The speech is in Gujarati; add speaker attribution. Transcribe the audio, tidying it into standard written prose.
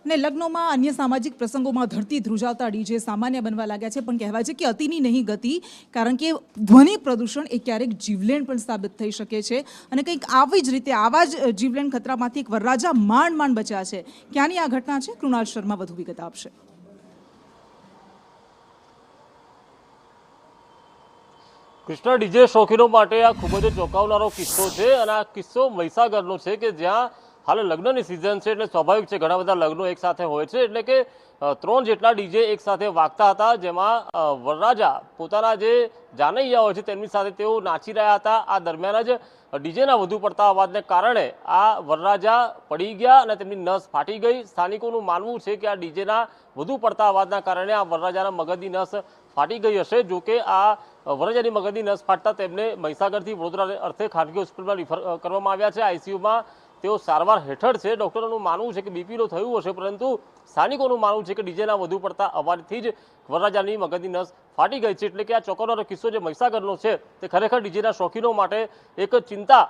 Speaker 1: અને લગ્નોમાં અન્ય સામાજિક પ્રસંગોમાં ધરતી ધ્રુજાવતા ડીજે સામાન્ય બનવા લાગ્યા છે, પણ કહેવાય છે કે અતિની નહીં ગતિ, કારણ કે ધ્વનિ પ્રદૂષણ એ ક્યારેક જીવલેણ પણ સાબિત થઈ શકે છે. અને કંઈક આવી જ રીતે આવા જ જીવલેણ ખતરામાંથી એક વરરાજા માંડ બચ્યા છે. ક્યાંની આ ઘટના છે? કૃણાલ શર્મા વધુ વિગત આપશે.
Speaker 2: કૃષ્ણ, ડીજે શોખીનો માટે આ ખૂબ જ ચોંકાવનારો કિસ્સો છે અને આ કિસ્સો મહીસાગરનો છે કે જ્યાં હાલ લગ્નની સિઝન છે એટલે સ્વાભાવિક છે ઘણા બધા લગ્નો એક સાથે હોય છે, એટલે કે 3 જેટલા ડીજે એક સાથે વાગતા હતા, જેમાં વરરાજા પોતાના જે જાનૈયા હોય છે તેમની સાથે તેઓ નાચી રહ્યા હતા. આ દરમિયાન જ ડીજેના વધુ પડતા અવાજને કારણે આ વરરાજા પડી ગયા અને તેમની નસ ફાટી ગઈ. સ્થાનિકોનું માનવું છે કે આ ડીજેના વધુ પડતા અવાજના કારણે આ વરરાજાના મગજની નસ ફાટી ગઈ હશે. જોકે આ વરરાજાની મગજની નસ ફાટતા તેમને મહીસાગરથી વડોદરા અર્થે ખાનગી હોસ્પિટલમાં રિફર કરવામાં આવ્યા છે. આઈસીયુમાં તેઓ સારવાર હેઠળ છે. ડોક્ટરોનું માનવું છે કે બીપીનો થયું હશે, પરંતુ સ્થાનિકોનું માનવું છે કે ડીજેના વધુ પડતા અવાજથી જ વરરાજાની મગજની નસ ફાટી ગઈ છે. એટલે કે આ ચોંકાવનારો કિસ્સો જે મહીસાગરનો છે તે ખરેખર ડીજેના શોખીનો માટે એક ચિંતા